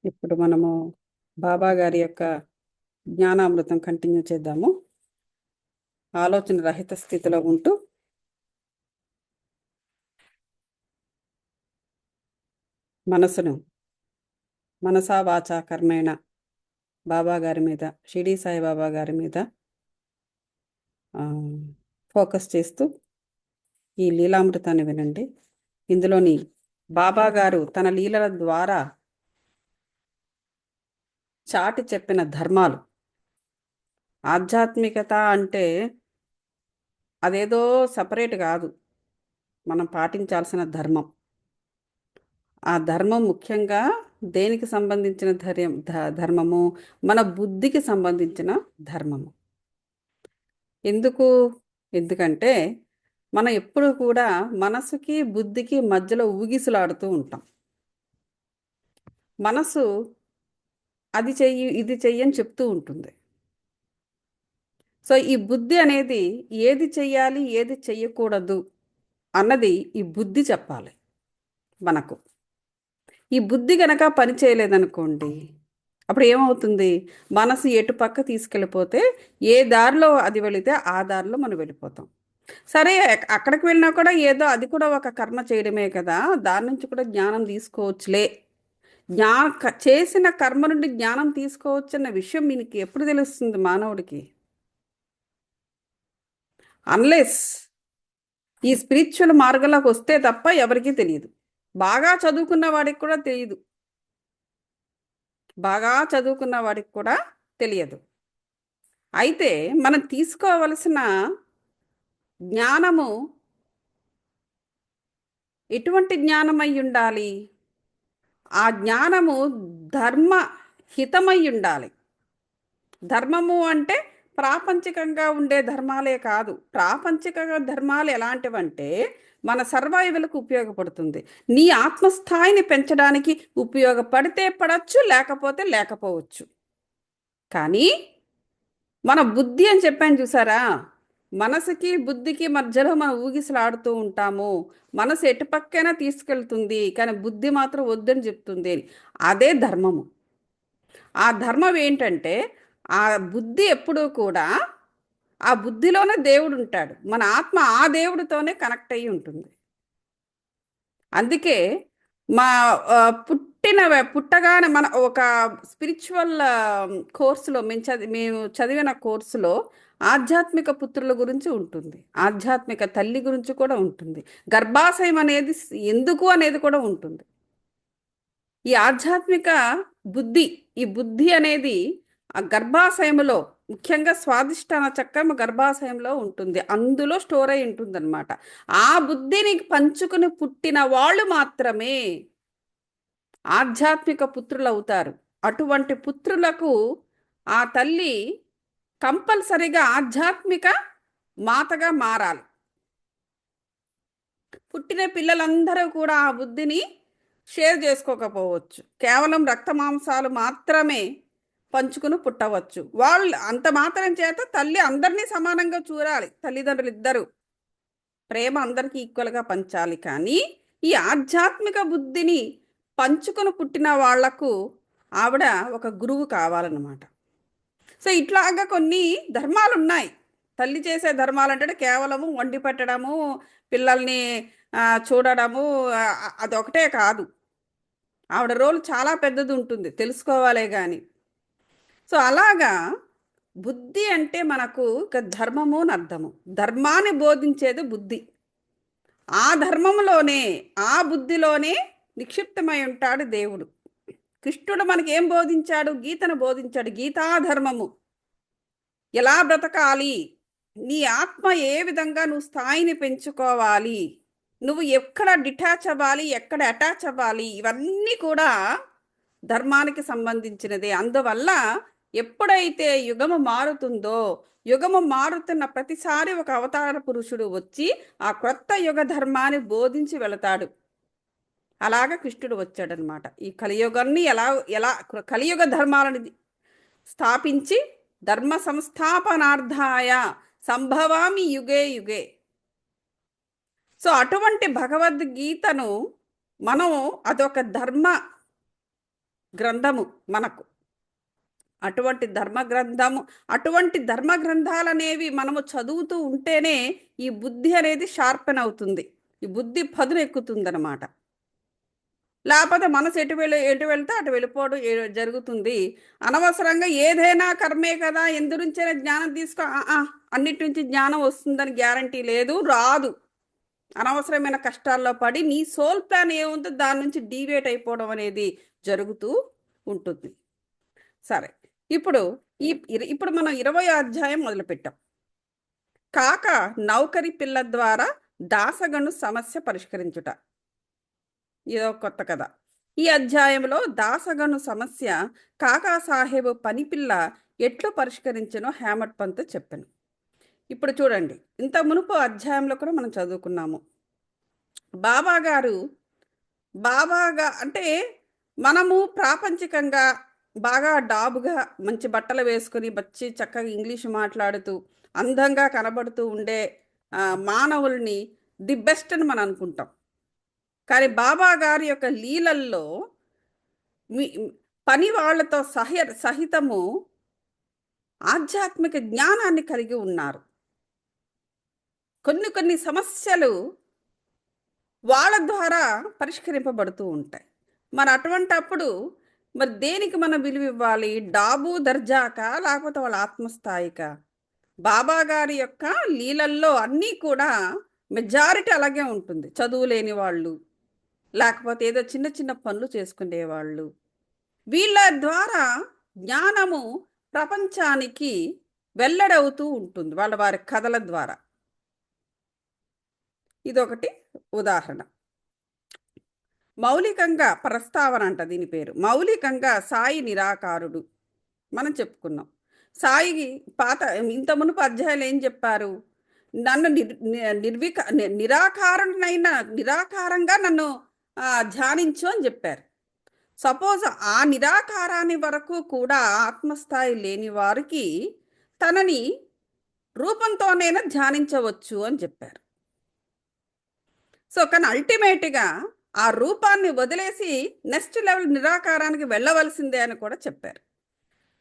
ఇప్పుడు మనము బాబా గారి యొక్క జ్ఞానామృతం కంటిన్యూ చేద్దాము. ఆలోచన రహిత స్థితిలో ఉంటూ మనసును మనసా వాచా కర్మేణ బాబా గారి మీద, షిరిడి సాయిబాబా గారి మీద ఆ, ఫోకస్ చేస్తూ ఈ లీలామృతాన్ని వినండి. ఇందులోని బాబా గారు తన లీలల ద్వారా చాటి చెప్పిన ధర్మాలు. ఆధ్యాత్మికత అంటే అదేదో సపరేట్ కాదు, మనం పాటించాల్సిన ధర్మం. ఆ ధర్మం ముఖ్యంగా దేనికి సంబంధించిన ధర్మము? మన బుద్ధికి సంబంధించిన ధర్మము. ఎందుకు? ఎందుకంటే మనం ఎప్పుడు కూడా మనసుకి బుద్ధికి మధ్యలో ఊగిసలాడుతూ ఉంటాం. మనసు అది చెయ్యి ఇది చెయ్యి అని చెప్తూ ఉంటుంది. సో ఈ బుద్ధి అనేది ఏది చెయ్యాలి ఏది చెయ్యకూడదు అన్నది ఈ బుద్ధి చెప్పాలి మనకు. ఈ బుద్ధి గనక పని చేయలేదనుకోండి, అప్పుడు ఏమవుతుంది? మనసు ఎటు పక్క తీసుకెళ్ళిపోతే ఏ దారిలో అది వెళితే ఆ దారిలో మనం వెళ్ళిపోతాం. సరే, అక్కడికి వెళ్ళినా కూడా ఏదో అది కూడా ఒక కర్మ చేయడమే కదా, దాని నుంచి కూడా జ్ఞానం తీసుకోవచ్చులే. చేసిన కర్మ నుండి జ్ఞానం తీసుకోవచ్చు అన్న విషయం మీకు ఎప్పుడు తెలుస్తుంది మానవుడికి? అన్లెస్ ఈ స్పిరిచువల్ మార్గంలోకి వస్తే తప్ప ఎవరికీ తెలియదు. బాగా చదువుకున్న వాడికి కూడా తెలియదు. బాగా చదువుకున్న వాడికి కూడా తెలియదు. అయితే మనం తీసుకోవలసిన జ్ఞానము ఎటువంటి జ్ఞానమై ఉండాలి? ఆ జ్ఞానము ధర్మ హితమై ఉండాలి. ధర్మము అంటే ప్రాపంచికంగా ఉండే ధర్మాలే కాదు. ప్రాపంచిక ధర్మాలు ఎలాంటివంటే మన సర్వైవల్కు ఉపయోగపడుతుంది, నీ ఆత్మస్థాయిని పెంచడానికి ఉపయోగపడితే పడవచ్చు, లేకపోతే లేకపోవచ్చు. కానీ మన బుద్ధి అని చెప్పాను చూసారా, మనసుకి బుద్ధికి మధ్యలో మనం ఊగిసలాడుతూ ఉంటాము. మనసు ఎటుపక్కైనా తీసుకెళ్తుంది, కానీ బుద్ధి మాత్రం వద్దని చెప్తుంది. అదే ధర్మము. ఆ ధర్మం ఏంటంటే ఆ బుద్ధి ఎప్పుడూ కూడా ఆ బుద్ధిలోనే దేవుడు ఉంటాడు. మన ఆత్మ ఆ దేవుడితోనే కనెక్ట్ అయ్యి ఉంటుంది. అందుకే మా పుట్టగానే మన ఒక స్పిరిచువల్ కోర్సులో మేము చదివిన కోర్సులో ఆధ్యాత్మిక పుత్రుల గురించి ఉంటుంది, ఆధ్యాత్మిక తల్లి గురించి కూడా ఉంటుంది, గర్భాశయం అనేది ఎందుకు అనేది కూడా ఉంటుంది. ఈ ఆధ్యాత్మిక బుద్ధి, ఈ బుద్ధి అనేది ఆ గర్భాశయంలో, ముఖ్యంగా స్వాదిష్టాన చక్రం గర్భాశయంలో ఉంటుంది, అందులో స్టోర్ అయి ఉంటుంది అనమాట. ఆ బుద్ధిని పంచుకుని పుట్టిన వాళ్ళు మాత్రమే ఆధ్యాత్మిక పుత్రులు అవుతారు. అటువంటి పుత్రులకు ఆ తల్లి కంపల్సరిగా ఆధ్యాత్మిక మాతగా మారాలి. పుట్టిన పిల్లలందరూ కూడా ఆ బుద్ధిని షేర్ చేసుకోకపోవచ్చు, కేవలం రక్త మాంసాలు మాత్రమే పంచుకుని పుట్టవచ్చు. వాళ్ళు అంత మాత్రం చేత తల్లి అందరినీ సమానంగా చూడాలి. తల్లిదండ్రులు ఇద్దరు ప్రేమ అందరికీ ఈక్వల్గా పంచాలి. కానీ ఈ ఆధ్యాత్మిక బుద్ధిని పంచుకొని పుట్టిన వాళ్లకు ఆవిడ ఒక గురువు కావాలన్నమాట. సో ఇట్లాగా కొన్ని ధర్మాలు ఉన్నాయి. తల్లి చేసే ధర్మాలు అంటే కేవలము వండి పెట్టడము, పిల్లల్ని చూడడము, అదొకటే కాదు. ఆవిడ రోల్ చాలా పెద్దది ఉంటుంది, తెలుసుకోవాలే కానీ. సో అలాగా బుద్ధి అంటే మనకు ఒక ధర్మము అని అర్థము. ధర్మాన్ని బోధించేది బుద్ధి. ఆ ధర్మంలోనే, ఆ బుద్ధిలోనే నిక్షిప్తమై ఉంటాడు దేవుడు. కృష్ణుడు మనకి ఏం బోధించాడు? గీతను బోధించాడు. గీతాధర్మము ఎలా బ్రతకాలి, నీ ఆత్మ ఏ విధంగా నువ్వు స్థాయిని పెంచుకోవాలి, నువ్వు ఎక్కడ డిటాచ్ అవ్వాలి, ఎక్కడ అటాచ్ అవ్వాలి, ఇవన్నీ కూడా ధర్మానికి సంబంధించినదే. అందువల్ల ఎప్పుడైతే యుగము మారుతుందో, యుగము మారుతున్న ప్రతిసారి ఒక అవతార పురుషుడు వచ్చి ఆ క్రొత్త యుగ ధర్మాన్ని బోధించి వెళతాడు. అలాగ కృష్ణుడు వచ్చాడనమాట. ఈ కలియుగాన్ని ఎలా ఎలా కలియుగ ధర్మాలను స్థాపించి ధర్మ సంస్థాపనార్థాయ సంభవామి యుగే యుగే. సో అటువంటి భగవద్గీతను మనం అదొక ధర్మ గ్రంథము మనకు. అటువంటి ధర్మగ్రంథము, అటువంటి ధర్మగ్రంథాలనేవి మనము చదువుతూ ఉంటేనే ఈ బుద్ధి అనేది షార్పెన్ అవుతుంది, ఈ బుద్ధి పదునెక్కుతుందనమాట. లేకపోతే మనసు ఎటు వెళ్తే అటు వెళ్ళిపోవడం జరుగుతుంది. అనవసరంగా ఏదైనా కర్మే కదా, ఎందునుంచైనా జ్ఞానం తీసుకో, అన్నిటి నుంచి జ్ఞానం వస్తుందని గ్యారంటీ లేదు, రాదు. అనవసరమైన కష్టాల్లో పడి నీ సోల్ ప్లాన్ ఏముందో దాని నుంచి డీవియేట్ అయిపోవడం అనేది జరుగుతూ ఉంటుంది. సరే, ఇప్పుడు ఇప్పుడు మనం 20వ అధ్యాయం మొదలుపెట్టాం. కాక నౌకరి పిల్ల ద్వారా దాసగను సమస్య పరిష్కరించుట. ఇదో కొత్త కథ. ఈ అధ్యాయంలో దాసగను సమస్య కాకాసాహెబ్ పనిపిల్ల ఎట్లు పరిష్కరించనో హేమట్ పంత్ చెప్పాను. ఇప్పుడు చూడండి, ఇంత మునుపు అధ్యాయంలో కూడా మనం చదువుకున్నాము. బాబాగా అంటే మనము ప్రాపంచికంగా బాగా డాబుగా మంచి బట్టలు వేసుకొని వచ్చి చక్కగా ఇంగ్లీష్ మాట్లాడుతూ అందంగా కనబడుతూ ఉండే మానవుల్ని ది బెస్ట్ అని మనం అనుకుంటాం. కానీ బాబా గారి యొక్క లీలల్లో పని వాళ్లతో సహితము ఆధ్యాత్మిక జ్ఞానాన్ని కలిగి ఉన్నారు. కొన్ని సమస్యలు వాళ్ళ ద్వారా పరిష్కరింపబడుతూ ఉంటాయి. మరి అటువంటప్పుడు మరి దేనికి మనం విలువ ఇవ్వాలి? డాబు దర్జాక, లేకపోతే వాళ్ళ ఆత్మస్థాయిక? బాబా గారి యొక్క లీలల్లో అన్నీ కూడా మెజారిటీ అలాగే ఉంటుంది. చదువు లేని వాళ్ళు, లేకపోతే ఏదో చిన్న చిన్న పనులు చేసుకునేవాళ్ళు, వీళ్ళ ద్వారా జ్ఞానము ప్రపంచానికి వెల్లడవుతూ ఉంటుంది వాళ్ళ వారి కథల ద్వారా. ఇదొకటి ఉదాహరణ. మౌలికంగా ప్రస్తావన అంట దీని పేరు. మౌలికంగా సాయి నిరాకారుడు మనం చెప్పుకున్నాం. సాయి పాత ఇంత మునుపు అధ్యాయులు ఏం చెప్పారు? నన్ను నిరాకారంగా నన్ను ధ్యానించు అని చెప్పారు. సపోజ్ ఆ నిరాకారాన్ని వరకు కూడా ఆత్మస్థాయి లేని వారికి తనని రూపంతోనైనా ధ్యానించవచ్చు అని చెప్పారు. సో కానీ అల్టిమేట్గా ఆ రూపాన్ని వదిలేసి నెక్స్ట్ లెవెల్ నిరాకారానికి వెళ్ళవలసిందే అని కూడా చెప్పారు.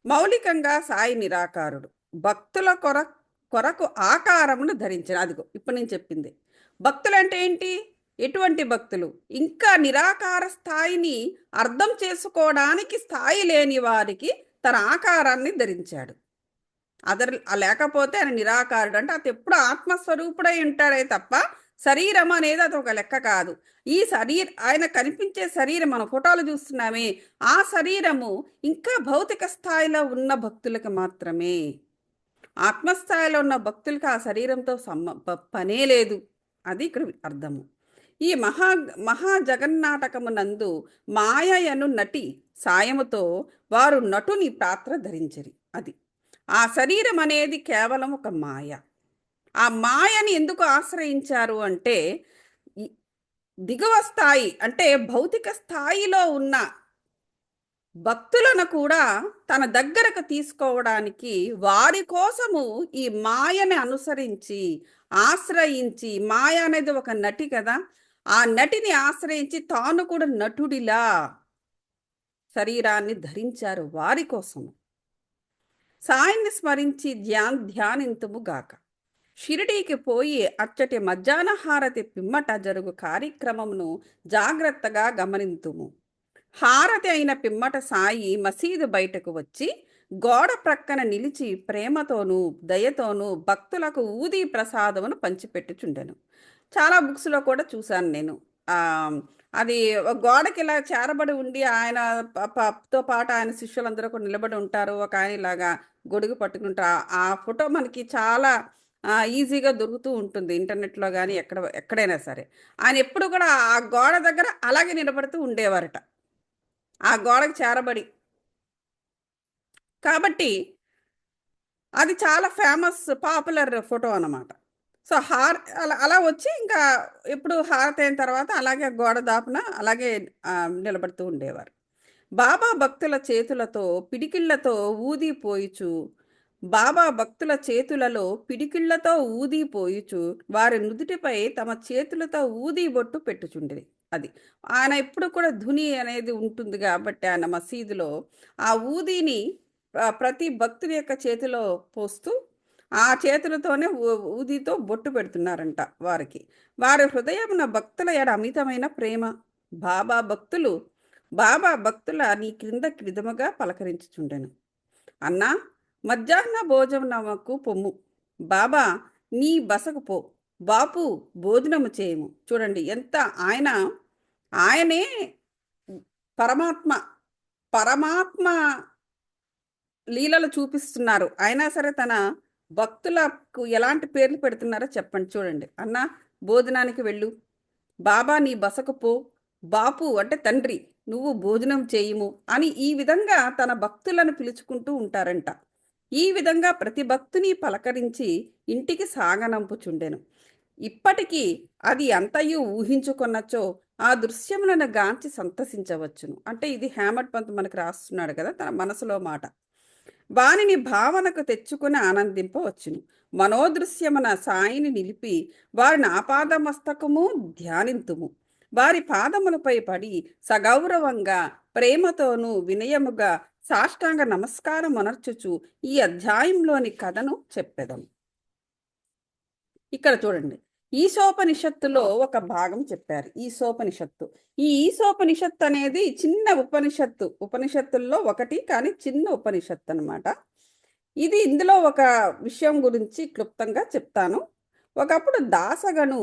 మౌలికంగా సాయి నిరాకారుడు, భక్తుల కొరకు ఆకారమును ధరించిన. అదిగో ఇప్పుడు నేను చెప్పింది. భక్తులు అంటే ఏంటి? ఎటువంటి భక్తులు? ఇంకా నిరాకార స్థాయిని అర్థం చేసుకోవడానికి స్థాయి లేని వారికి తన ఆకారాన్ని ధరించాడు. లేకపోతే ఆయన నిరాకారుడు అంటే అతను ఎప్పుడు ఆత్మస్వరూపుడై ఉంటాడే తప్ప శరీరం అనేది అది ఒక లెక్క కాదు. ఈ ఆయన కనిపించే శరీరం, మన ఫోటోలు చూస్తున్నామే, ఆ శరీరము ఇంకా భౌతిక స్థాయిలో ఉన్న భక్తులకు మాత్రమే. ఆత్మస్థాయిలో ఉన్న భక్తులకు ఆ శరీరంతో పనే లేదు. అది ఇక్కడ అర్థము. ఈ మహాజగన్నాటకమునందు మాయను నటి సాయముతో వారు నటుని పాత్ర ధరించరి. అది ఆ శరీరం అనేది కేవలం ఒక మాయ. ఆ మాయని ఎందుకు ఆశ్రయించారు అంటే దిగువ స్థాయి అంటే భౌతిక స్థాయిలో ఉన్న భక్తులను కూడా తన దగ్గరకు తీసుకోవడానికి వారి కోసము ఈ మాయని అనుసరించి ఆశ్రయించి, మాయ అనేది ఒక నటి కదా, ఆ నటిని ఆశ్రయించి తాను కూడా నటుడిలా శరీరాన్ని ధరించారు వారి కోసము. సాయిని స్మరించి ధ్యానింతుముగాక. షిరిడీకి పోయి అచ్చటి మధ్యాహ్న హారతి పిమ్మట జరుగు కార్యక్రమమును జాగ్రత్తగా గమనింతుము. హారతి అయిన పిమ్మట సాయి మసీదు బయటకు వచ్చి గోడ ప్రక్కన నిలిచి ప్రేమతోనూ దయతోనూ భక్తులకు ఊది ప్రసాదమును పంచిపెట్టుచుండెను. చాలా బుక్స్లో కూడా చూశాను నేను. అది గోడకి ఇలా చేరబడి ఉండి ఆయనతో పాటు ఆయన శిష్యులందరూ కూడా నిలబడి ఉంటారు. ఒక ఆయన ఇలాగా గొడుగు పట్టుకుంటారు. ఆ ఫోటో మనకి చాలా ఈజీగా దొరుకుతూ ఉంటుంది ఇంటర్నెట్లో కానీ ఎక్కడైనా సరే. ఆయన ఎప్పుడు కూడా ఆ గోడ దగ్గర అలాగే నిలబడుతూ ఉండేవారట, ఆ గోడకు చేరబడి. కాబట్టి అది చాలా ఫేమస్ పాపులర్ ఫోటో అన్నమాట. సో అలా వచ్చి ఇంకా ఎప్పుడు హారతి అయిన తర్వాత అలాగే గోడ దాపున అలాగే నిలబడుతూ ఉండేవారు. బాబా భక్తుల చేతులతో పిడికిళ్లతో ఊదిపోయిచు బాబా భక్తుల చేతులలో పిడికిళ్లతో ఊదిపోయిచు వారి నుదుటిపై తమ చేతులతో ఊది బొట్టు పెట్టుచుండేది. అది. ఆయన ఎప్పుడు కూడా ధుని అనేది ఉంటుంది గాబట్టి ఆయన మసీదులో ఆ ఊదీని ప్రతి భక్తుని యొక్క చేతిలో పోస్తూ, ఆ చేతులతోనే ఊదీతో బొట్టు పెడుతున్నారంట వారికి. వారి హృదయమున భక్తుల ఎడ అమితమైన ప్రేమ. బాబా భక్తులు బాబా భక్తుల నీ క్రిందకి విధముగా పలకరించుచుండెను. అన్నా మధ్యాహ్న భోజనమునకు పొమ్ము. బాబా నీ బసకు పో. బాపు భోజనము చేయము. చూడండి ఎంత ఆయన ఆయనే పరమాత్మ. పరమాత్మ లీలలు చూపిస్తున్నారు. అయినా సరే తన భక్తులకు ఎలాంటి పేర్లు పెడుతున్నారో చెప్పండి చూడండి. అన్నా భోజనానికి వెళ్ళు. బాబా నీ బసకు పో. బాపు అంటే తండ్రి నువ్వు భోజనం చేయుము అని ఈ విధంగా తన భక్తులను పిలుచుకుంటూ ఉంటారంట. ఈ విధంగా ప్రతి భక్తుని పలకరించి ఇంటికి సాగనంపుచుండెను. ఇప్పటికీ అది అంతయు ఊహించుకొన్నచో ఆ దృశ్యములను గాంచి సంతసించవచ్చును. అంటే ఇది హేమట్ పంత్ మనకు రాస్తున్నాడు కదా తన మనసులో మాట. వానిని భావనకు తెచ్చుకుని ఆనందింపవచ్చును. మనోదృశ్యమున సాయిని నిలిపి వారిని ఆపాదమస్తకము ధ్యానింతుము. వారి పాదములపై పడి సగౌరవంగా ప్రేమతోనూ వినయముగా సాష్టాంగ నమస్కారం అనర్చుచు ఈ అధ్యాయంలోని కథను చెప్పెదం. ఇక్కడ చూడండి ఈశోపనిషత్తులో ఒక భాగం చెప్పారు. ఈశోపనిషత్తు. ఈ ఈశోపనిషత్తు అనేది చిన్న ఉపనిషత్తుల్లో ఒకటి, కానీ చిన్న ఉపనిషత్తు అనమాట. ఇది ఇందులో ఒక విషయం గురించి క్లుప్తంగా చెప్తాను. ఒకప్పుడు దాసగను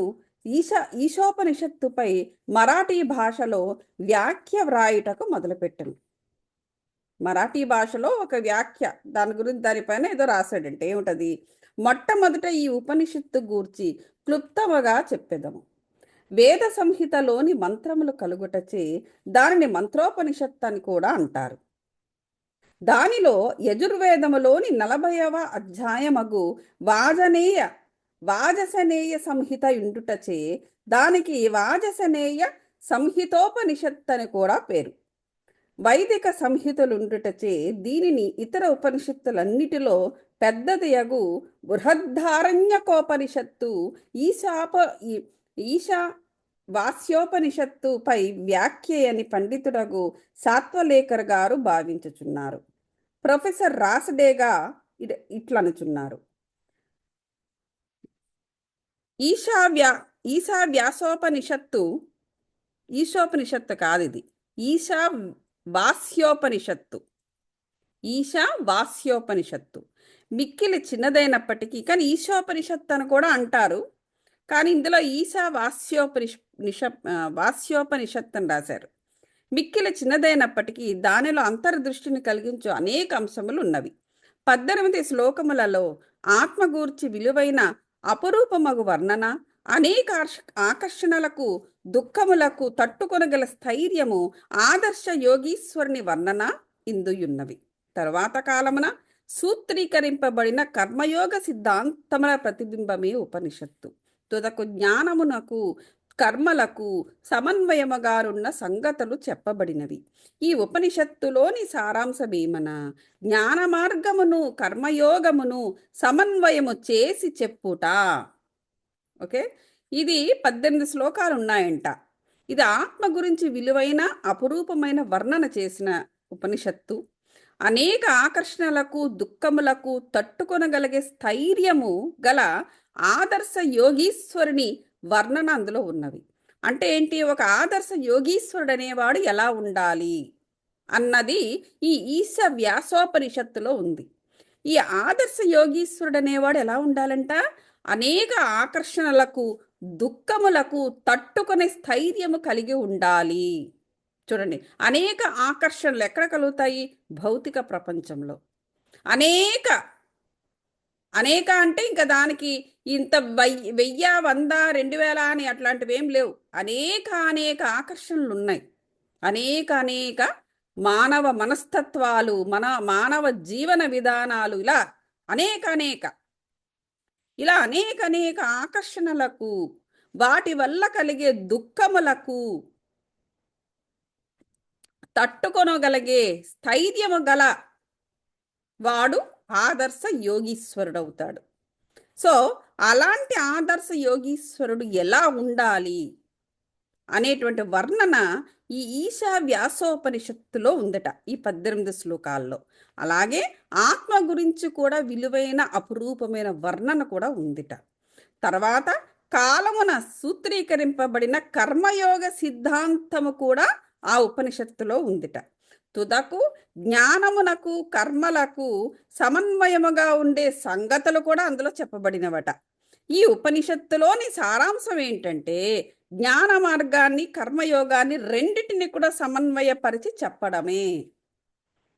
ఈశోపనిషత్తుపై మరాఠీ భాషలో వ్యాఖ్య వ్రాయుటకు మొదలుపెట్టను. మరాఠీ భాషలో ఒక వ్యాఖ్య దానిపైన ఏదో రాశాడంటే ఏమిటది? మొట్టమొదట ఈ ఉపనిషత్తు గూర్చి క్లుప్తముగా చెప్పెదము. వేద సంహితలోని మంత్రములు కలుగుటచే దానిని మంత్రోపనిషత్తు అని కూడా అంటారు. దానిలో యజుర్వేదములోని 40వ అధ్యాయమగు వాజసనేయ సంహిత ఉండుటచే దానికి వాజసనేయ సంహితోపనిషత్తు అని కూడా పేరు. వైదిక సంహితలుండుటచే దీనిని ఇతర ఉపనిషత్తులన్నిటిలో పెద్దదియగు బృహద్ధారణ్యకోపనిషత్తు ఈశా వాస్యోపనిషత్తుపై వ్యాఖ్యయని పండితుడగు సాత్వలేకర్ గారు భావించుచున్నారు. ప్రొఫెసర్ రాసడేగా ఇట్లనుచున్నారు. ఈశోపనిషత్తు కాదు ఇది, వాస్యోపనిషత్తు మిక్కిలి చిన్నదైనప్పటికీ కానీ ఈశోపనిషత్తు అని కూడా అంటారు. కానీ ఇందులో వాస్యోపనిషత్తు అని రాశారు. మిక్కిలి చిన్నదైనప్పటికీ దానిలో అంతర్దృష్టిని కలిగించు అనేక అంశములు ఉన్నవి. 18 శ్లోకములలో ఆత్మగూర్చి విలువైన అపరూపమగు వర్ణన, అనేక ఆకర్షణలకు దుఃఖములకు తట్టుకొనగల స్థైర్యము, ఆదర్శ యోగీశ్వరుని వర్ణన ఇందుయున్నవి. తరువాత కాలమున సూత్రీకరింపబడిన కర్మయోగ సిద్ధాంతముల ప్రతిబింబమే ఉపనిషత్తు. తుదకు జ్ఞానమునకు కర్మలకు సమన్వయముగారున్న సంగతులు చెప్పబడినవి. ఈ ఉపనిషత్తులోని సారాంశమేమన జ్ఞాన మార్గమును కర్మయోగమును సమన్వయము చేసి చెప్పుట. ఓకే, ఇది 18 శ్లోకాలు ఉన్నాయంట. ఇది ఆత్మ గురించి విలువైన అపురూపమైన వర్ణన చేసిన ఉపనిషత్తు. అనేక ఆకర్షణలకు దుఃఖములకు తట్టుకొనగలిగే స్థైర్యము గల ఆదర్శ యోగీశ్వరుని వర్ణన అందులో ఉన్నవి. అంటే ఏంటి? ఒక ఆదర్శ యోగీశ్వరుడు అనేవాడు ఎలా ఉండాలి అన్నది ఈ వ్యాసోపనిషత్తులో ఉంది. ఈ ఆదర్శ యోగీశ్వరుడు అనేవాడు ఎలా ఉండాలంట? అనేక ఆకర్షణలకు దుఃఖములకు తట్టుకునే స్థైర్యము కలిగి ఉండాలి. చూడండి, అనేక ఆకర్షణలు ఎక్కడ కలుగుతాయి? భౌతిక ప్రపంచంలో. అనేక అంటే ఇంకా దానికి ఇంత 1000, 100, 2000 అని అట్లాంటివి ఏం లేవు. అనేక ఆకర్షణలు ఉన్నాయి. అనేక మానవ మనస్తత్వాలు, మానవ జీవన విధానాలు, ఇలా అనేక ఆకర్షణలకు, వాటి వల్ల కలిగే దుఃఖములకు తట్టుకొనగలిగే స్థైర్యము గల వాడు ఆదర్శ యోగీశ్వరుడవుతాడు. సో అలాంటి ఆదర్శ యోగీశ్వరుడు ఎలా ఉండాలి అనేటువంటి వర్ణన ఈ ఈశా వ్యాసోపనిషత్తులో ఉందట, ఈ 18 శ్లోకాల్లో. అలాగే ఆత్మ గురించి కూడా విలువైన అపురూపమైన వర్ణన కూడా ఉందిట. తర్వాత కాలమున సూత్రీకరింపబడిన కర్మయోగ సిద్ధాంతము కూడా ఆ ఉపనిషత్తులో ఉందిట. తుదకు జ్ఞానమునకు కర్మలకు సమన్వయముగా ఉండే సంగతులు కూడా అందులో చెప్పబడినవట. ఈ ఉపనిషత్తులోని సారాంశం ఏంటంటే జ్ఞాన మార్గాన్ని కర్మయోగాన్ని రెండిటిని కూడా సమన్వయపరిచి చెప్పడమే.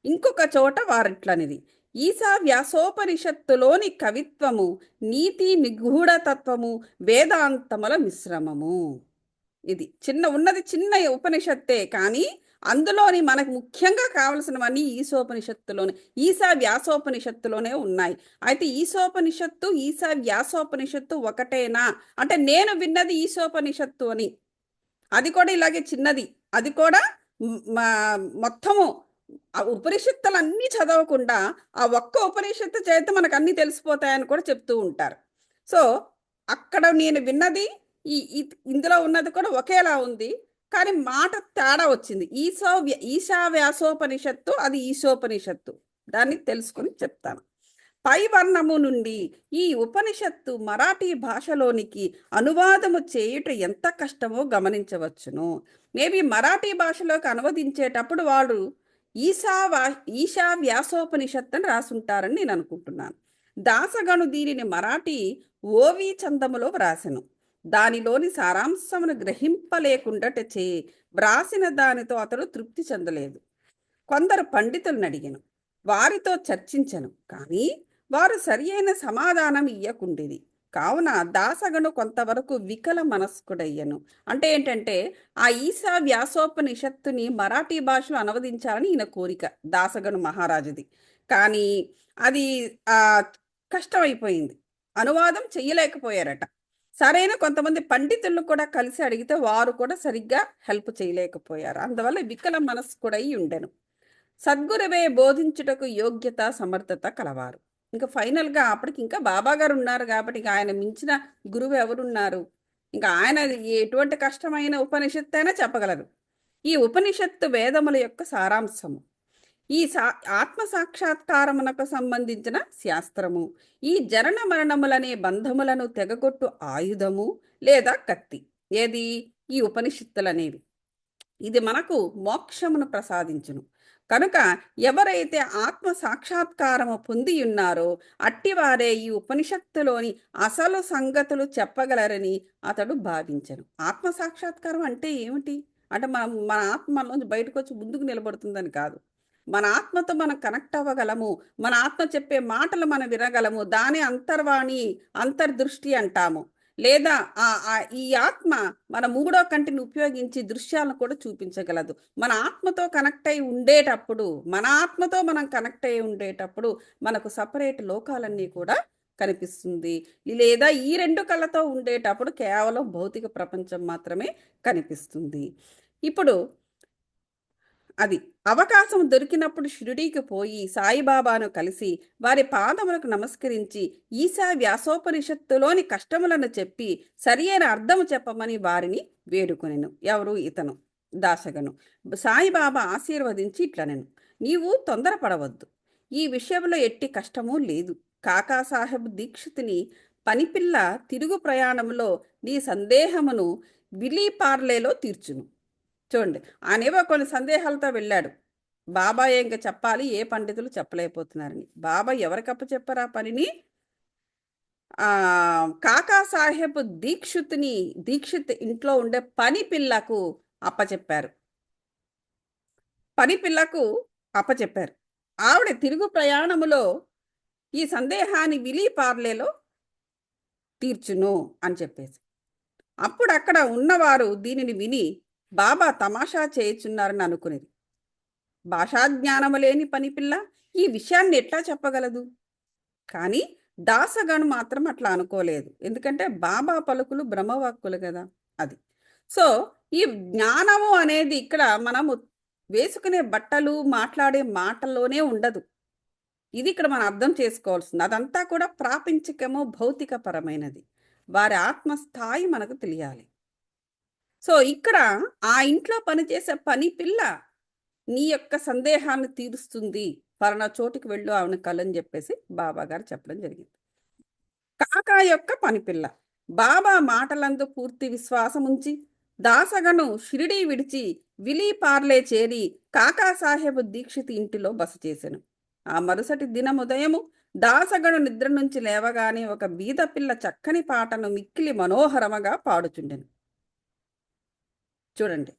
ఇంకొక చోట వారిట్లనిది, ఈశా వ్యాసోపనిషత్తులోని కవిత్వము నీతి నిగూఢతత్వము వేదాంతముల మిశ్రమము. ఇది చిన్న ఉపనిషత్తే, కానీ అందులోని మనకు ముఖ్యంగా కావలసినవన్నీ ఈశోపనిషత్తులోనే, ఈశా వ్యాసోపనిషత్తులోనే ఉన్నాయి. అయితే ఈశోపనిషత్తు ఈశా వ్యాసోపనిషత్తు ఒకటేనా అంటే నేను విన్నది ఈశోపనిషత్తు అని. అది కూడా ఇలాగే చిన్నది, అది కూడా మొత్తము ఆ ఉపనిషత్తులన్నీ చదవకుండా ఆ ఒక్క ఉపనిషత్తు చేత మనకు అన్నీ తెలిసిపోతాయని కూడా చెప్తూ ఉంటారు. సో అక్కడ నేను విన్నది ఇందులో ఉన్నది కూడా ఒకేలా ఉంది, కానీ మాట తేడా వచ్చింది. ఈశా వ్యాసోపనిషత్తు, అది ఈశోపనిషత్తు. దాన్ని తెలుసుకుని చెప్తాను. పై వర్ణము నుండి ఈ ఉపనిషత్తు మరాఠీ భాషలోనికి అనువాదము చేయుట ఎంత కష్టమో గమనించవచ్చును. మేబీ మరాఠీ భాషలోకి అనువదించేటప్పుడు వాడు ఈశా వ్యాసోపనిషత్తు అని రాసుంటారని నేను అనుకుంటున్నాను. దాసగను దీనిని మరాఠీ ఓవి చందములో వ్రాసెను. దానిలోని సారాంశమును గ్రహింపలేకుండాటచే వ్రాసిన దానితో అతడు తృప్తి చెందలేదు. కొందరు పండితులను అడిగాను, వారితో చర్చించను, కానీ వారు సరి అయిన సమాధానం ఇయ్యకుండేది. కావున దాసగను కొంతవరకు వికల మనస్కుడయ్యను. అంటే ఏంటంటే ఆ ఈశా వ్యాసోపనిషత్తుని మరాఠీ భాషలో అనువదించాలని ఈయన కోరిక, దాసగను మహారాజుది. కానీ అది కష్టమైపోయింది, అనువాదం చెయ్యలేకపోయారట. సరైన కొంతమంది పండితులను కూడా కలిసి అడిగితే వారు కూడా సరిగ్గా హెల్ప్ చేయలేకపోయారు. అందువల్ల వికల మనస్కుడై ఉండెను. సద్గురువే బోధించుటకు యోగ్యత సమర్థత కలవారు. ఇంకా ఫైనల్గా అప్పటికి ఇంకా బాబా గారు ఉన్నారు కాబట్టి ఇంకా ఆయన మించిన గురువు ఎవరున్నారు? ఇంకా ఆయన ఎటువంటి కష్టమైన ఉపనిషత్తు అయినా చెప్పగలరు. ఈ ఉపనిషత్తు వేదముల యొక్క సారాంశము. ఈ ఆత్మ సాక్షాత్కారమునకు సంబంధించిన శాస్త్రము. ఈ జనన మరణములనే బంధములను తెగగొట్టు ఆయుధము లేదా కత్తి. ఏది? ఈ ఉపనిషత్తులనేవి. ఇది మనకు మోక్షమును ప్రసాదించును. కనుక ఎవరైతే ఆత్మ సాక్షాత్కారము పొంది ఉన్నారో అట్టివారే ఈ ఉపనిషత్తులోని అసలు సంగతులు చెప్పగలరని అతడు భావించను. ఆత్మ సాక్షాత్కారం అంటే ఏమిటి అంటే మన ఆత్మ మనలోంచి బయటకు వచ్చి ముందుకు నిలబడుతుందని కాదు. మన ఆత్మతో మనం కనెక్ట్ అవ్వగలము, మన ఆత్మ చెప్పే మాటలు మనం వినగలము. దాని అంతర్వాణి, అంతర్దృష్టి అంటాము. లేదా ఈ ఆత్మ మన మూడో కంటిని ఉపయోగించి దృశ్యాలను కూడా చూపించగలదు. మన ఆత్మతో కనెక్ట్ అయి ఉండేటప్పుడు, మన ఆత్మతో మనం కనెక్ట్ అయి ఉండేటప్పుడు మనకు సపరేట్ లోకాలన్నీ కూడా కనిపిస్తుంది. లేదా ఈ రెండు కళ్ళతో ఉండేటప్పుడు కేవలం భౌతిక ప్రపంచం మాత్రమే కనిపిస్తుంది. ఇప్పుడు అది అవకాశం దొరికినప్పుడు షిరిడీకి పోయి సాయిబాబాను కలిసి వారి పాదములకు నమస్కరించి ఈశా వ్యాసోపనిషత్తులోని కష్టములను చెప్పి సరి అయిన అర్థము చెప్పమని వారిని వేడుకొనెను. ఎవరు? ఇతను దాసగను. సాయిబాబా ఆశీర్వదించి ఇట్లనెను, నీవు తొందరపడవద్దు, ఈ విషయంలో ఎట్టి కష్టమూ లేదు. కాకాసాహెబ్ దీక్షితుని పనిపిల్ల తిరుగు ప్రయాణంలో నీ సందేహమును విలీపార్లేలో తీర్చును. చూడండి, ఆయనేవో కొన్ని సందేహాలతో వెళ్ళాడు. బాబా ఇంకా చెప్పాలి, ఏ పండితులు చెప్పలేకపోతున్నారని. బాబా ఎవరికప్ప చెప్పారు ఆ పనిని? కాకాసాహెబ్ దీక్షిత్ ఇంట్లో ఉండే పని పిల్లకు అప్పచెప్పారు. ఆవిడ తిరుగు ప్రయాణములో ఈ సందేహాన్ని విలీపార్లేలో తీర్చును అని చెప్పేసి. అప్పుడు అక్కడ ఉన్నవారు దీనిని విని బాబా తమాషా చేయుచున్నారని అనుకునేది. భాషాజ్ఞానము లేని పనిపిల్ల ఈ విషయాన్ని ఎట్లా చెప్పగలదు? కానీ దాసగను మాత్రం అట్లా అనుకోలేదు. ఎందుకంటే బాబా పలుకులు బ్రహ్మవాక్కులు కదా. అది సో ఈ జ్ఞానము అనేది ఇక్కడ మనము వేసుకునే బట్టలు, మాట్లాడే మాటల్లోనే ఉండదు. ఇది ఇక్కడ మనం అర్థం చేసుకోవాల్సింది. అదంతా కూడా ప్రాపంచికము, భౌతిక పరమైనది. వారి ఆత్మస్థాయి మనకు తెలియాలి. సో ఇక్కడ ఆ ఇంట్లో పనిచేసే పని పిల్ల నీ యొక్క సందేహాన్ని తీరుస్తుంది, ఫలానా చోటుకి వెళ్ళు ఆమెను కలని చెప్పేసి బాబా గారు చెప్పడం జరిగింది. కాకా యొక్క పనిపిల్ల బాబా మాటలందు పూర్తి విశ్వాసముంచి దాసగను షిరిడీ విడిచి విలీ పార్లే చేరి కాకాసాహెబ్ దీక్షిత్ ఇంటిలో బస చేసెను. ఆ మరుసటి దినముదయము దాసగను నిద్ర నుంచి లేవగానే ఒక బీద పిల్ల చక్కని పాటను మిక్కిలి మనోహరముగా పాడుచుండెను. చూడండి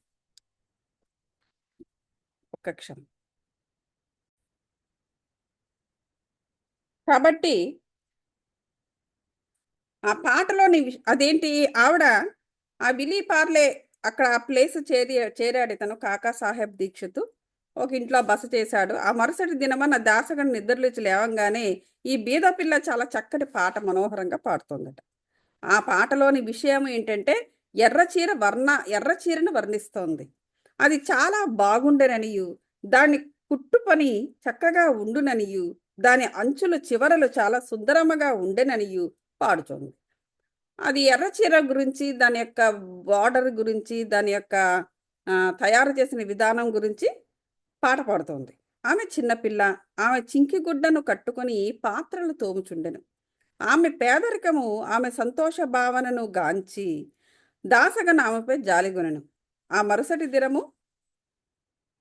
ఒక్క క్షణం. కాబట్టి ఆ పాటలోని అదేంటి, ఆవిడ ఆ విలీ పార్లే అక్కడ ఆ ప్లేస్ చేరాడు ఇతను కాకా సాహెబ్ దీక్షిత్. ఒక ఇంట్లో బస చేశాడు. ఆ మరుసటి దినమన్న దాసగను నిద్రలేచి లేవంగానే ఈ బీద పిల్ల చాలా చక్కటి పాట మనోహరంగా పాడుతోందట. ఆ పాటలోని విషయం ఏంటంటే ఎర్ర చీరను వర్ణిస్తోంది. అది చాలా బాగుండెననియు, దాన్ని కుట్టు పని చక్కగా ఉండుననియు, దాని అంచులు చివరలు చాలా సుందరముగా ఉండెననియు పాడుతోంది. అది ఎర్ర చీర గురించి, దాని యొక్క బార్డర్ గురించి, దాని యొక్క తయారు చేసిన విధానం గురించి పాట పాడుతోంది. ఆమె చిన్నపిల్ల. ఆమె చింకి గుడ్డను కట్టుకొని పాత్రలు తోముచుండెను. ఆమె పేదరికము ఆమె సంతోష భావనను గాంచి దాసగను ఆమెపై జాలిగొనెను. ఆ మరుసటి దినము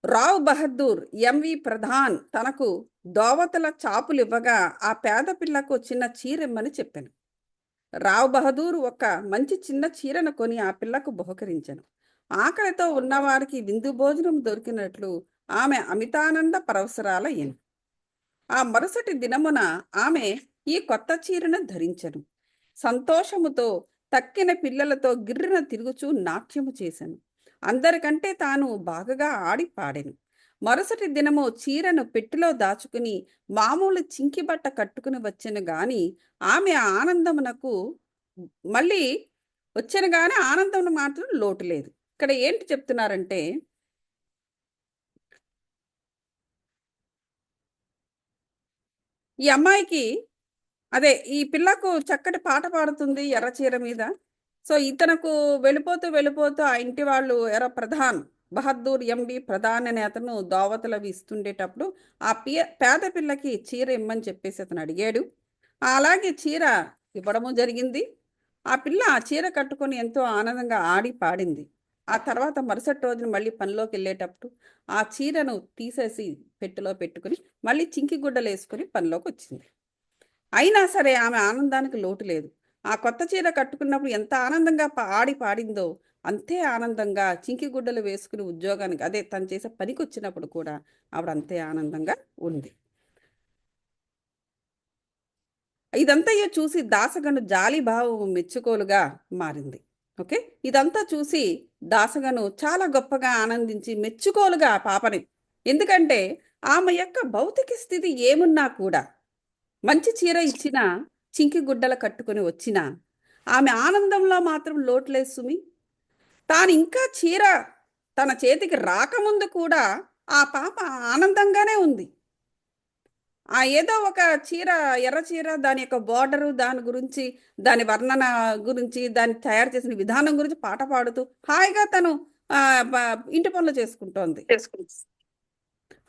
రావ్ బహదూర్ ఎంవి ప్రధాన్ తనకు దోవతల చాపులివ్వగా ఆ పేద పిల్లకు చిన్న చీరెమ్మని చెప్పాను. రావ్ బహదూర్ ఒక మంచి చిన్న చీరను కొని ఆ పిల్లకు బహుకరించెను. ఆకలితో ఉన్నవారికి విందు భోజనం దొరికినట్లు ఆమె అమితానంద పరవశరాలయ్యెను. ఆ మరుసటి దినమున ఆమె ఈ కొత్త చీరను ధరించెను. సంతోషముతో తక్కిన పిల్లలతో గిర్రున తిరుగుచూ నాట్యము చేశాను. అందరికంటే తాను బాగగా ఆడి పాడెను. మరుసటి దినము చీరను పెట్టెలో దాచుకుని మామూలు చింకి బట్ట కట్టుకుని వచ్చెను గాని ఆమె ఆనందమునకు మళ్ళీ వచ్చెను గాని ఆనందం మాత్రం లోటు లేదు. ఇక్కడ ఏంటి చెప్తున్నారంటే, ఈ అమ్మాయికి అదే ఈ పిల్లకు చక్కటి పాట పాడుతుంది ఎర్ర చీర మీద. సో ఇతనకు వెళ్ళిపోతూ వెళ్ళిపోతూ ఆ ఇంటి వాళ్ళు ప్రధాన్ బహదూర్ ఎంబి ప్రధాన్ అనే అతను దోవతలు అవి ఇస్తుండేటప్పుడు ఆ పేద పిల్లకి చీర ఇమ్మని చెప్పేసి అతను అడిగాడు. అలాగే చీర ఇవ్వడము జరిగింది. ఆ పిల్ల ఆ చీర కట్టుకొని ఎంతో ఆనందంగా ఆడి పాడింది. ఆ తర్వాత మరుసటి రోజున మళ్ళీ పనిలోకి వెళ్ళేటప్పుడు ఆ చీరను తీసేసి పెట్టెలో పెట్టుకుని మళ్ళీ చింకి గుడ్డలు వేసుకుని పనిలోకి వచ్చింది. అయినా సరే ఆమె ఆనందానికి లోటు లేదు. ఆ కొత్త చీర కట్టుకున్నప్పుడు ఎంత ఆనందంగా ఆడి పాడిందో అంతే ఆనందంగా చింకి గుడ్డలు వేసుకుని ఉద్యోగానికి అదే తను చేసే పనికి వచ్చినప్పుడు కూడా ఆవిడ అంతే ఆనందంగా ఉంది. ఇదంతా చూసి దాసగను జాలి భావం మెచ్చుకోలుగా మారింది. ఓకే, ఇదంతా చూసి దాసగను చాలా గొప్పగా ఆనందించి మెచ్చుకోలుగా ఆ పాపని, ఎందుకంటే ఆమె యొక్క భౌతిక స్థితి ఏమున్నా కూడా మంచి చీర ఇచ్చిన చింకి గుడ్డల కట్టుకొని వచ్చిన ఆమె ఆనందంలో మాత్రం లోట్లేదు సుమి. తాను ఇంకా చీర తన చేతికి రాకముందు కూడా ఆ పాప ఆనందంగానే ఉంది. ఆ ఏదో ఒక చీర ఎర్ర చీర దాని యొక్క బార్డరు దాని గురించి, దాని వర్ణన గురించి, దాన్ని తయారు చేసిన విధానం గురించి పాట పాడుతూ హాయిగా తను ఇంటి పనులు చేసుకుంటోంది.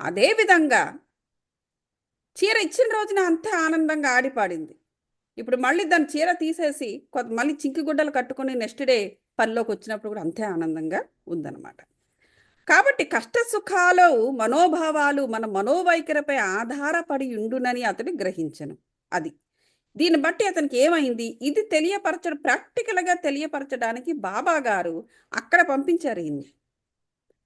అదే విధంగా చీర ఇచ్చిన రోజున అంతే ఆనందంగా ఆడిపాడింది. ఇప్పుడు మళ్ళీ దాని చీర తీసేసి మళ్ళీ చింకి గుడ్డలు కట్టుకుని నెక్స్ట్ డే పనిలోకి వచ్చినప్పుడు కూడా అంతే ఆనందంగా ఉందన్నమాట. కాబట్టి కష్ట సుఖాలు మనోభావాలు మన మనోవైఖరిపై ఆధారపడి ఉండునని అతడు గ్రహించను. అది దీన్ని బట్టి అతనికి ఏమైంది, ఇది ప్రాక్టికల్గా తెలియపరచడానికి బాబా గారు అక్కడ పంపించారు ఈయన్ని.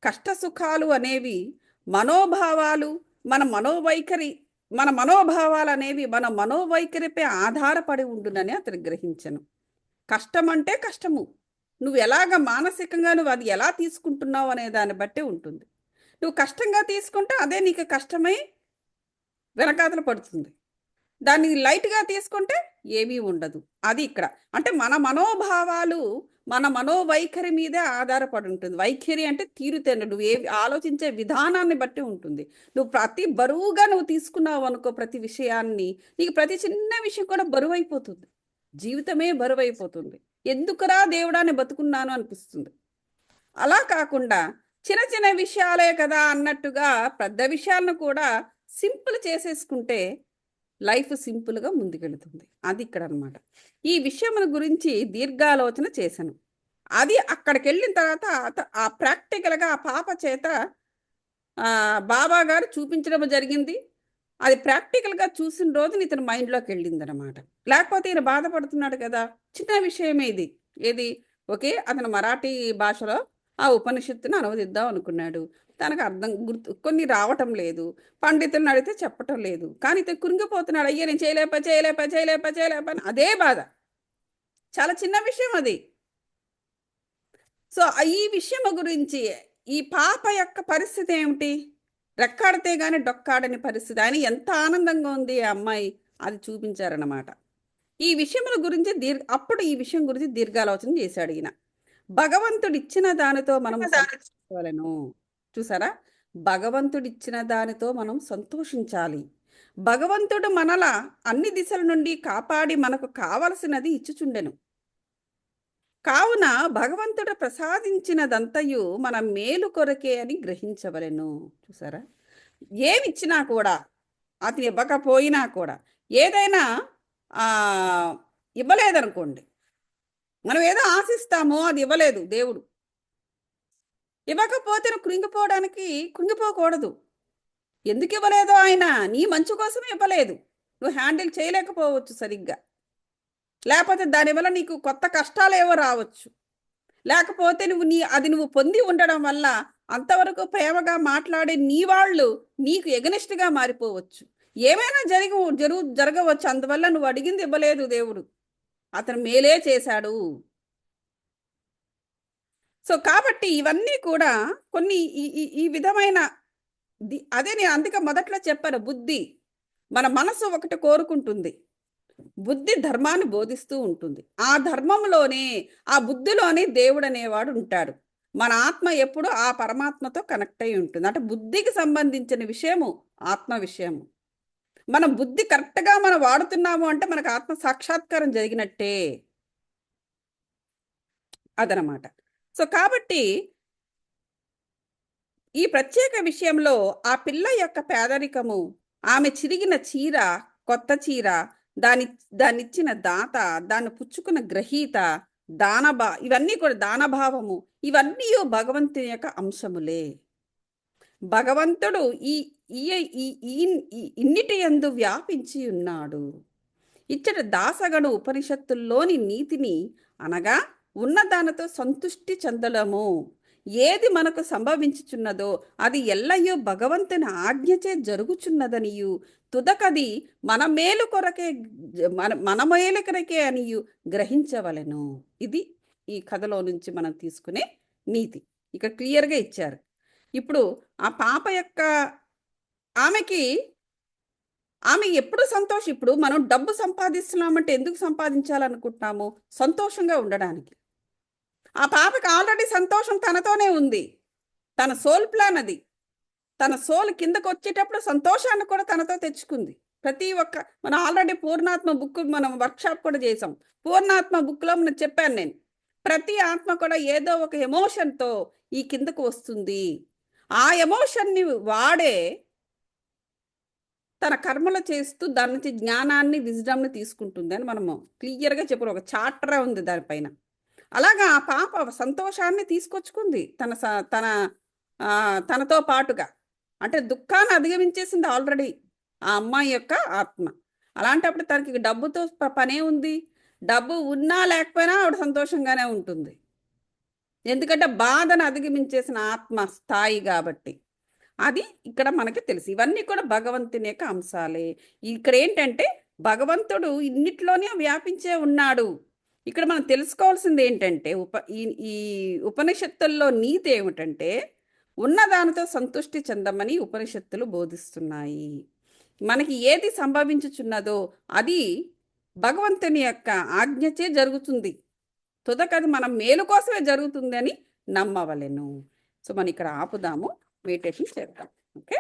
కష్ట సుఖాలు అనేవి మనోభావాలు, మన మనోవైఖరి, మన మనోభావాలు అనేవి మన మనోవైఖరిపై ఆధారపడి ఉండునని అతను గ్రహించను. కష్టం అంటే కష్టము, నువ్వు ఎలాగ మానసికంగా నువ్వు అది ఎలా తీసుకుంటున్నావు అనే దాన్ని బట్టి ఉంటుంది. నువ్వు కష్టంగా తీసుకుంటే అదే నీకు కష్టమై వెనకాతల పడుతుంది. దాన్ని లైట్గా తీసుకుంటే ఏమీ ఉండదు. అది ఇక్కడ అంటే మన మనోభావాలు మన మనోవైఖరి మీదే ఆధారపడి ఉంటుంది. వైఖరి అంటే తీరుతెన్ను, నువ్వు ఆలోచించే విధానాన్ని బట్టి ఉంటుంది. నువ్వు ప్రతి బరువుగా నువ్వు తీసుకున్నావు అనుకో ప్రతి విషయాన్ని, నీకు ప్రతి చిన్న విషయం కూడా బరువు అయిపోతుంది. జీవితమే బరువు అయిపోతుంది. ఎందుకురా దేవుడాన్ని బతుకున్నాను అనిపిస్తుంది. అలా కాకుండా చిన్న చిన్న విషయాలే కదా అన్నట్టుగా పెద్ద విషయాలను కూడా సింపుల్ చేసేసుకుంటే లైఫ్ సింపుల్గా ముందుకెళ్తుంది. అది ఇక్కడ అనమాట. ఈ విషయముల గురించి దీర్ఘాలోచన చేశాను. అది అక్కడికి వెళ్ళిన తర్వాత ఆ ప్రాక్టికల్గా ఆ పాప చేత బాబా గారు చూపించడం జరిగింది. అది ప్రాక్టికల్గా చూసిన రోజున ఇతని మైండ్లోకి వెళ్ళింది అనమాట. లేకపోతే ఈయన బాధపడుతున్నాడు కదా, చిన్న విషయమే ఇది. ఏది ఓకే, అతను మరాఠీ భాషలో ఆ ఉపనిషత్తును అనువదిద్దాం అనుకున్నాడు. తనకు అర్థం కొన్ని రావటం లేదు. పండితులను అడిగితే చెప్పటం లేదు. కానీ ఇతను కురింగిపోతున్నాడు. అయ్యే నేను చేయలేప అని అదే బాధ. చాలా చిన్న విషయం అది. సో ఈ విషయం గురించి ఈ పాప యొక్క పరిస్థితి ఏమిటి? రెక్కాడితే గాని డొక్కాడని పరిస్థితి. ఆయన ఎంత ఆనందంగా ఉంది ఆ అమ్మాయి, అది చూపించారన్నమాట. ఈ విషయముల గురించి అప్పుడు ఈ విషయం గురించి దీర్ఘాలోచన చేశాడు ఈయన. భగవంతుడిచ్చిన దానితో మనం సంతోషించాలను. చూసారా, భగవంతుడిచ్చిన దానితో మనం సంతోషించాలి. భగవంతుడు మనల అన్ని దిశల నుండి కాపాడి మనకు కావలసినది ఇచ్చుచుండెను. కావున భగవంతుడు ప్రసాదించినదంతయు మన మేలు కొరకే అని గ్రహించవలెను. చూసారా, ఏమిచ్చినా కూడా, అతను ఇవ్వకపోయినా కూడా, ఏదైనా ఇవ్వలేదనుకోండి, మనం ఏదో ఆశిస్తామో అది ఇవ్వలేదు దేవుడు, ఇవ్వకపోతే నువ్వు కృంగిపోకూడదు. ఎందుకు ఇవ్వలేదో ఆయన నీ మంచు కోసమే ఇవ్వలేదు. నువ్వు హ్యాండిల్ చేయలేకపోవచ్చు సరిగ్గా, లేకపోతే దానివల్ల నీకు కొత్త కష్టాలు ఏవో రావచ్చు, లేకపోతే నువ్వు పొంది ఉండడం వల్ల అంతవరకు ప్రేమగా మాట్లాడే నీ వాళ్ళు నీకు ఎగనిస్ట్గా మారిపోవచ్చు. ఏమైనా జరగవచ్చు. అందువల్ల నువ్వు అడిగింది ఇవ్వలేదు దేవుడు, అతను మేలే చేశాడు. సో కాబట్టి ఇవన్నీ కూడా కొన్ని ఈ విధమైన అదే నేను అందుకే మొదట్లో చెప్పాను, బుద్ధి మన మనసు ఒకటి కోరుకుంటుంది, బుద్ధి ధర్మాన్ని బోధిస్తూ ఉంటుంది. ఆ ధర్మంలోనే ఆ బుద్ధిలోనే దేవుడు అనేవాడు ఉంటాడు. మన ఆత్మ ఎప్పుడు ఆ పరమాత్మతో కనెక్ట్ అయి ఉంటుంది. అంటే బుద్ధికి సంబంధించిన విషయము ఆత్మ విషయము. మనం బుద్ధి కరెక్ట్గా మనం వాడుతున్నాము అంటే మనకు ఆత్మ సాక్షాత్కారం జరిగినట్టే అదనమాట. సో కాబట్టి ఈ ప్రత్యేక విషయంలో ఆ పిల్ల యొక్క పేదరికము, ఆమె చిరిగిన చీర, కొత్త చీర, దాన్నిచ్చిన దాత, దాన్ని పుచ్చుకున్న గ్రహీత, ఇవన్నీ కూడా దానభావము, ఇవన్నీ భగవంతుని యొక్క అంశములే. భగవంతుడు ఇన్నిటి యందు వ్యాపించి ఉన్నాడు. ఇచ్చట దాసగను ఉపనిషత్తుల్లోని నీతిని అనగా ఉన్నదానితో సంతుష్టి చెందడము. ఏది మనకు సంభవించుచున్నదో అది ఎల్లయ్యో భగవంతుని ఆజ్ఞచే జరుగుచున్నదనియు, తుదకది మన మేలు కొరకే మన మేలు కొరకే అనియు గ్రహించవలెను. ఇది ఈ కథలో నుంచి మనం తీసుకునే నీతి ఇక్కడ క్లియర్గా ఇచ్చారు. ఇప్పుడు ఆ పాప యొక్క ఆమె ఎప్పుడు సంతోషం. ఇప్పుడు మనం డబ్బు సంపాదిస్తున్నామంటే ఎందుకు సంపాదించాలనుకుంటున్నాము? సంతోషంగా ఉండడానికి. ఆ పాపకి ఆల్రెడీ సంతోషం తనతోనే ఉంది. తన సోల్ ప్లాన్ అది. తన సోల్ కిందకు వచ్చేటప్పుడు సంతోషాన్ని కూడా తనతో తెచ్చుకుంది. ప్రతి ఒక్క మనం ఆల్రెడీ పూర్ణాత్మ బుక్ మనం వర్క్షాప్ కూడా చేసాం. పూర్ణాత్మ బుక్లో మనం చెప్పాను నేను, ప్రతి ఆత్మ కూడా ఏదో ఒక ఎమోషన్తో ఈ కిందకు వస్తుంది. ఆ ఎమోషన్ని వాడే తన కర్మలు చేస్తూ దాని నుంచి జ్ఞానాన్ని, విజ్డమ్ని తీసుకుంటుంది అని మనము క్లియర్గా చెప్పారు. ఒక చాప్టరే ఉంది దానిపైన. అలాగా ఆ పాప సంతోషాన్ని తీసుకొచ్చుకుంది తనతో పాటుగా. అంటే దుఃఖాన్ని అధిగమించేసింది ఆల్రెడీ ఆ అమ్మాయి యొక్క ఆత్మ. అలాంటప్పుడు తనకి డబ్బుతో పనే ఉంది. డబ్బు ఉన్నా లేకపోయినా ఆవిడ సంతోషంగానే ఉంటుంది. ఎందుకంటే బాధను అధిగమించేసిన ఆత్మ స్థాయి కాబట్టి. అది ఇక్కడ మనకి తెలుసు. ఇవన్నీ కూడా భగవంతుని యొక్క అంశాలే. ఇక్కడ ఏంటంటే భగవంతుడు ఇన్నిట్లోనే వ్యాపించే ఉన్నాడు. ఇక్కడ మనం తెలుసుకోవాల్సింది ఏంటంటే ఈ ఉపనిషత్తుల్లో నీతి ఏమిటంటే ఉన్నదానితో సంతుష్టి చెందమని ఉపనిషత్తులు బోధిస్తున్నాయి. మనకి ఏది సంభవించుచున్నదో అది భగవంతుని యొక్క ఆజ్ఞచే జరుగుతుంది. తుదకది మనం మేలు కోసమే జరుగుతుందని నమ్మవలెను. సో మనం ఇక్కడ ఆపుదాము, మెడిటేషన్ చేద్దాం. ఓకే.